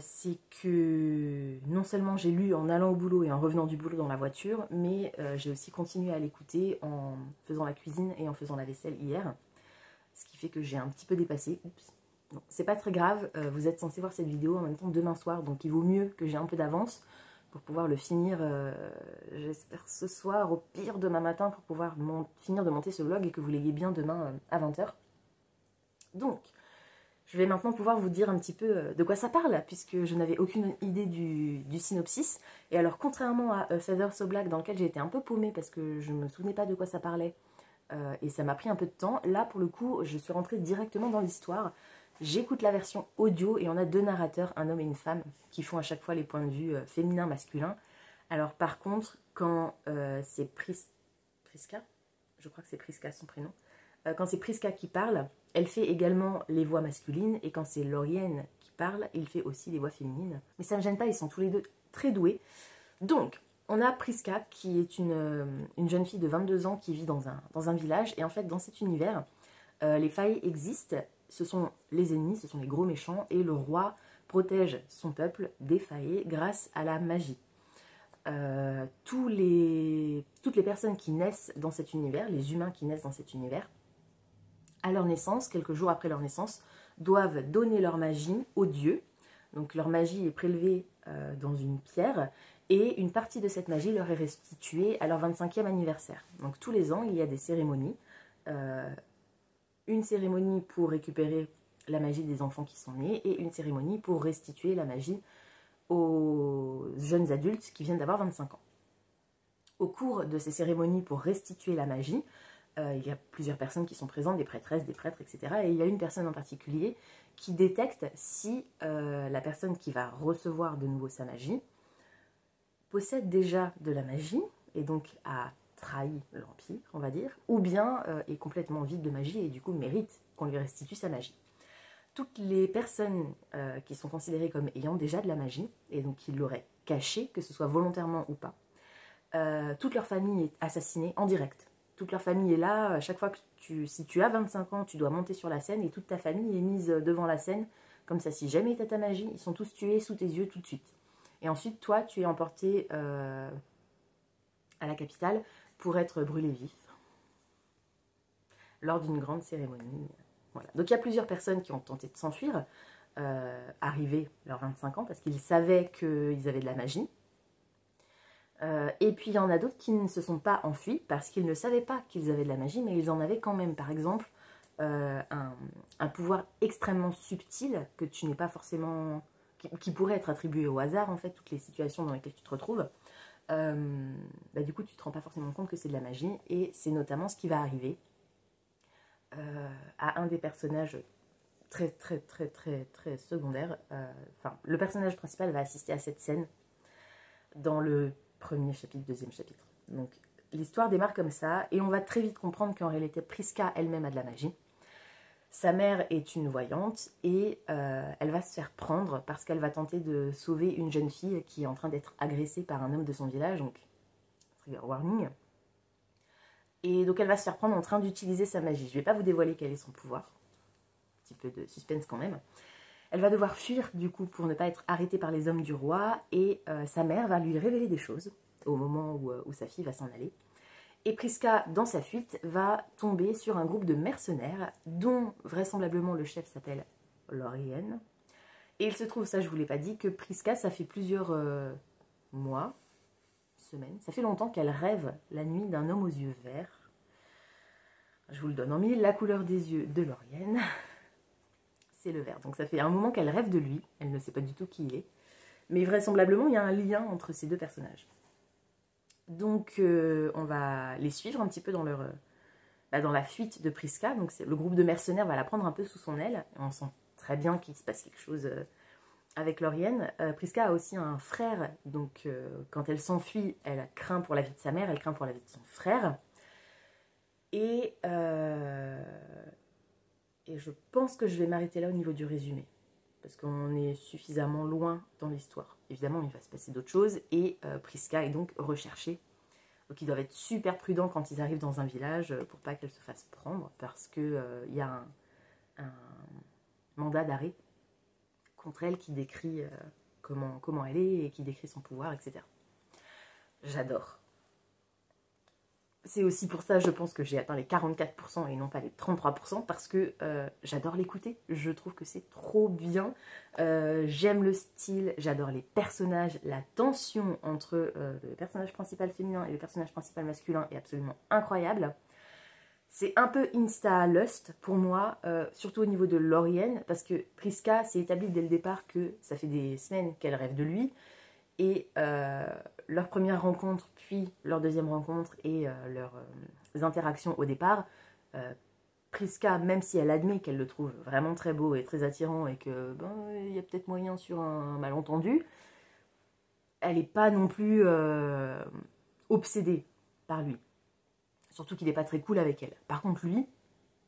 c'est que non seulement j'ai lu en allant au boulot et en revenant du boulot dans la voiture, mais j'ai aussi continué à l'écouter en faisant la cuisine et en faisant la vaisselle hier, ce qui fait que j'ai un petit peu dépassé. Oups. Bon, c'est pas très grave, vous êtes censé voir cette vidéo en même temps demain soir, donc il vaut mieux que j'ai un peu d'avance pour pouvoir le finir, j'espère ce soir, au pire demain matin, pour pouvoir finir de monter ce vlog et que vous l'ayez bien demain à 20h. Donc, je vais maintenant pouvoir vous dire un petit peu de quoi ça parle, puisque je n'avais aucune idée du synopsis. Et alors, contrairement à Feather So Black, dans lequel j'ai été un peu paumée parce que je ne me souvenais pas de quoi ça parlait, et ça m'a pris un peu de temps, là, pour le coup, je suis rentrée directement dans l'histoire. J'écoute la version audio et on a deux narrateurs, un homme et une femme, qui font à chaque fois les points de vue féminins, masculins. Alors par contre, quand c'est Priska, je crois que c'est Priska son prénom, Quand c'est Prisca qui parle, elle fait également les voix masculines, et quand c'est Lauriane qui parle, il fait aussi les voix féminines. Mais ça ne me gêne pas, ils sont tous les deux très doués. Donc, on a Prisca, qui est une jeune fille de 22 ans qui vit dans un village, et en fait, dans cet univers, les failles existent, ce sont les ennemis, ce sont les gros méchants, et le roi protège son peuple des failles grâce à la magie. Toutes les personnes qui naissent dans cet univers, les humains qui naissent dans cet univers, à leur naissance, quelques jours après leur naissance, doivent donner leur magie aux dieux. Donc leur magie est prélevée dans une pierre, et une partie de cette magie leur est restituée à leur 25e anniversaire. Donc tous les ans, il y a des cérémonies. Une cérémonie pour récupérer la magie des enfants qui sont nés, et une cérémonie pour restituer la magie aux jeunes adultes qui viennent d'avoir 25 ans. Au cours de ces cérémonies pour restituer la magie, il y a plusieurs personnes qui sont présentes, des prêtresses, des prêtres, etc. Et il y a une personne en particulier qui détecte si la personne qui va recevoir de nouveau sa magie possède déjà de la magie, et donc a trahi l'Empire, on va dire, ou bien est complètement vide de magie et du coup mérite qu'on lui restitue sa magie. Toutes les personnes qui sont considérées comme ayant déjà de la magie, et donc qui l'auraient cachée, que ce soit volontairement ou pas, toute leur famille est assassinée en direct. Toute leur famille est là, à chaque fois que si tu as 25 ans, tu dois monter sur la scène, et toute ta famille est mise devant la scène, comme ça, si jamais tu as ta magie, ils sont tous tués sous tes yeux tout de suite. Et ensuite, toi, tu es emporté à la capitale pour être brûlé vif lors d'une grande cérémonie. Voilà. Donc il y a plusieurs personnes qui ont tenté de s'enfuir, arrivés leurs 25 ans, parce qu'ils savaient qu'ils avaient de la magie. Et puis il y en a d'autres qui ne se sont pas enfuis parce qu'ils ne savaient pas qu'ils avaient de la magie, mais ils en avaient quand même. Par exemple, un pouvoir extrêmement subtil que tu n'es pas forcément... qui pourrait être attribué au hasard, en fait, toutes les situations dans lesquelles tu te retrouves. Du coup, tu ne te rends pas forcément compte que c'est de la magie, et c'est notamment ce qui va arriver à un des personnages très secondaire. Le personnage principal va assister à cette scène dans le premier chapitre, deuxième chapitre. Donc l'histoire démarre comme ça, et on va très vite comprendre qu'en réalité Prisca elle-même a de la magie. Sa mère est une voyante, et elle va se faire prendre parce qu'elle va tenter de sauver une jeune fille qui est en train d'être agressée par un homme de son village, donc trigger warning. Et donc elle va se faire prendre en train d'utiliser sa magie. Je ne vais pas vous dévoiler quel est son pouvoir, un petit peu de suspense quand même. Elle va devoir fuir du coup pour ne pas être arrêtée par les hommes du roi, et sa mère va lui révéler des choses au moment où sa fille va s'en aller. Et Prisca, dans sa fuite, va tomber sur un groupe de mercenaires dont vraisemblablement le chef s'appelle Lauriane. Et il se trouve, ça je ne vous l'ai pas dit, que Prisca, ça fait plusieurs mois, semaines, ça fait longtemps qu'elle rêve la nuit d'un homme aux yeux verts. Je vous le donne en mille, la couleur des yeux de Lauriane, c'est le vert. Donc ça fait un moment qu'elle rêve de lui, elle ne sait pas du tout qui il est. Mais vraisemblablement, il y a un lien entre ces deux personnages. Donc on va les suivre un petit peu dans la fuite de Prisca. Donc le groupe de mercenaires va la prendre un peu sous son aile. Et on sent très bien qu'il se passe quelque chose avec Lauriane. Prisca a aussi un frère, donc quand elle s'enfuit, elle craint pour la vie de sa mère, elle craint pour la vie de son frère. Et je pense que je vais m'arrêter là au niveau du résumé, parce qu'on est suffisamment loin dans l'histoire. Évidemment, il va se passer d'autres choses, et Prisca est donc recherchée. Donc ils doivent être super prudents quand ils arrivent dans un village pour pas qu'elle se fasse prendre, parce qu'il y a un mandat d'arrêt contre elle qui décrit comment elle est, et qui décrit son pouvoir, etc. J'adore. C'est aussi pour ça, je pense, que j'ai atteint les 44% et non pas les 33%, parce que j'adore l'écouter. Je trouve que c'est trop bien. J'aime le style, j'adore les personnages. La tension entre le personnage principal féminin et le personnage principal masculin est absolument incroyable. C'est un peu Insta-Lust pour moi, surtout au niveau de Lauriane, parce que Prisca s'est établi dès le départ que ça fait des semaines qu'elle rêve de lui. Et leur première rencontre, puis leur deuxième rencontre, et leurs interactions au départ, Prisca, même si elle admet qu'elle le trouve vraiment très beau et très attirant, et que il y a peut-être moyen sur un malentendu, elle n'est pas non plus obsédée par lui. Surtout qu'il n'est pas très cool avec elle. Par contre, lui,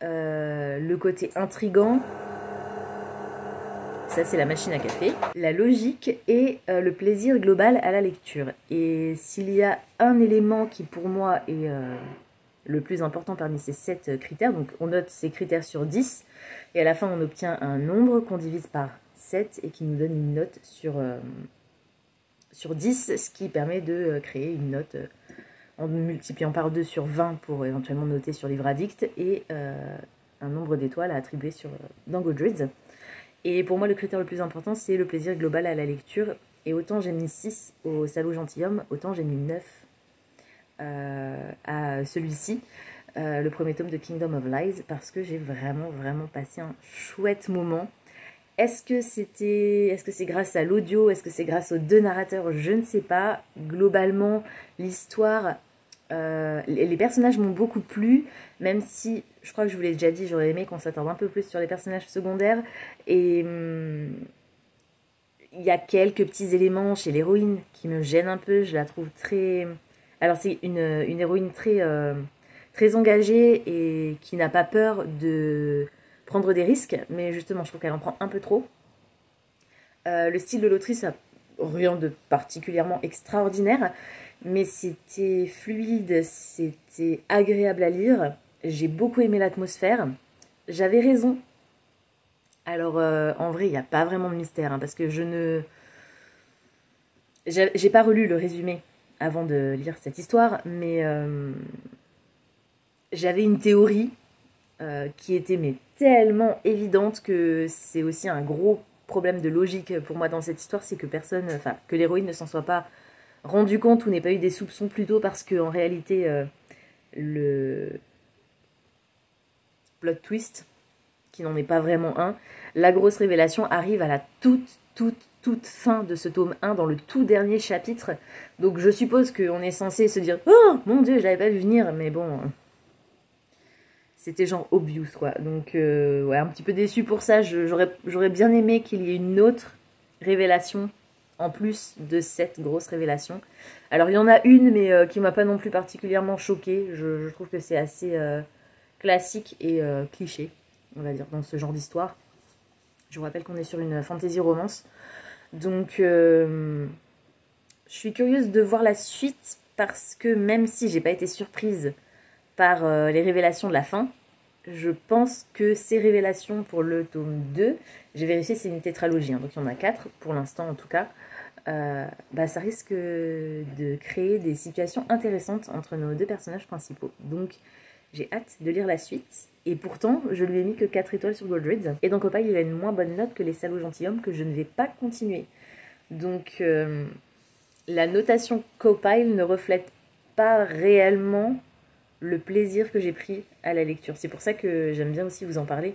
le côté intrigant, ça c'est la machine à café, la logique et le plaisir global à la lecture. Et s'il y a un élément qui pour moi est le plus important parmi ces 7 critères, donc on note ces critères sur 10, et à la fin on obtient un nombre qu'on divise par 7 et qui nous donne une note sur 10, ce qui permet de créer une note en multipliant par 2 sur 20 pour éventuellement noter sur Livre Addict, et un nombre d'étoiles à attribuer dans Goodreads. Et pour moi, le critère le plus important, c'est le plaisir global à la lecture. Et autant j'ai mis 6 au Salaud Gentilhomme, autant j'ai mis 9 à celui-ci, le premier tome de Kingdom of Lies, parce que j'ai vraiment passé un chouette moment. Est-ce que c'est grâce à l'audio, est-ce que c'est grâce aux 2 narrateurs? Je ne sais pas. Globalement, l'histoire, les personnages m'ont beaucoup plu, même si, je crois que je vous l'ai déjà dit, j'aurais aimé qu'on s'attarde un peu plus sur les personnages secondaires. Et il y a quelques petits éléments chez l'héroïne qui me gênent un peu. Je la trouve très... Alors c'est une héroïne très engagée et qui n'a pas peur de prendre des risques, mais justement je trouve qu'elle en prend un peu trop. Le style de l'autrice a rien de particulièrement extraordinaire, mais c'était fluide, c'était agréable à lire. J'ai beaucoup aimé l'atmosphère. J'avais raison. Alors en vrai il n'y a pas vraiment de mystère, hein, parce que j'ai pas relu le résumé avant de lire cette histoire, mais j'avais une théorie qui était tellement évidente que c'est aussi un gros problème de logique pour moi dans cette histoire, c'est que que l'héroïne ne s'en soit pas rendu compte ou n'ait pas eu des soupçons plus tôt, parce qu'en réalité le plot twist, qui n'en est pas vraiment un, la grosse révélation arrive à la toute fin de ce tome 1, dans le tout dernier chapitre. Donc je suppose qu'on est censé se dire « Oh mon Dieu, je l'avais pas vu venir », mais bon... C'était genre obvious, quoi. Donc, ouais, un petit peu déçu pour ça. J'aurais bien aimé qu'il y ait une autre révélation, en plus de cette grosse révélation. Alors, il y en a une, mais qui m'a pas non plus particulièrement choquée. Je trouve que c'est assez classique et cliché, on va dire, dans ce genre d'histoire. Je vous rappelle qu'on est sur une fantasy romance. Donc, je suis curieuse de voir la suite, parce que même si j'ai pas été surprise par les révélations de la fin, je pense que ces révélations pour le tome 2, j'ai vérifié, c'est une tétralogie, hein, donc il y en a 4 pour l'instant en tout cas, ça risque de créer des situations intéressantes entre nos 2 personnages principaux. Donc j'ai hâte de lire la suite, et pourtant je lui ai mis que 4 étoiles sur Goodreads, et dans Copile il a une moins bonne note que les Salauds Gentilshommes, que je ne vais pas continuer. Donc la notation Copile ne reflète pas réellement le plaisir que j'ai pris à la lecture. C'est pour ça que j'aime bien aussi vous en parler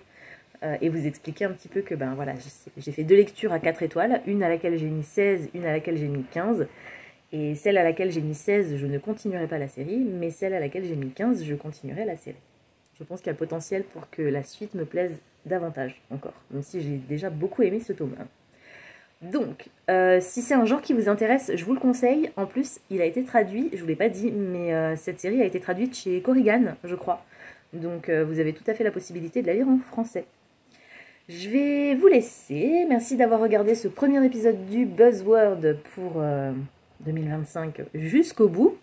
et vous expliquer un petit peu que voilà, j'ai fait 2 lectures à 4 étoiles, une à laquelle j'ai mis 16, une à laquelle j'ai mis 15, et celle à laquelle j'ai mis 16, je ne continuerai pas la série, mais celle à laquelle j'ai mis 15, je continuerai la série. Je pense qu'il y a le potentiel pour que la suite me plaise davantage encore, même si j'ai déjà beaucoup aimé ce tome 1. Donc, si c'est un genre qui vous intéresse, je vous le conseille. En plus, il a été traduit, je ne vous l'ai pas dit, mais cette série a été traduite chez Korrigan, je crois. Donc, vous avez tout à fait la possibilité de la lire en français. Je vais vous laisser. Merci d'avoir regardé ce premier épisode du Buzzword pour 2025 jusqu'au bout.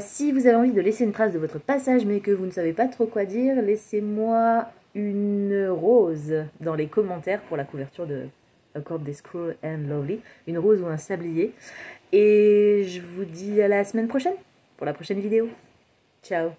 Si vous avez envie de laisser une trace de votre passage, mais que vous ne savez pas trop quoi dire, laissez-moi une rose dans les commentaires pour la couverture de A Court This Cruel and Lovely, une rose ou un sablier. Et je vous dis à la semaine prochaine pour la prochaine vidéo. Ciao!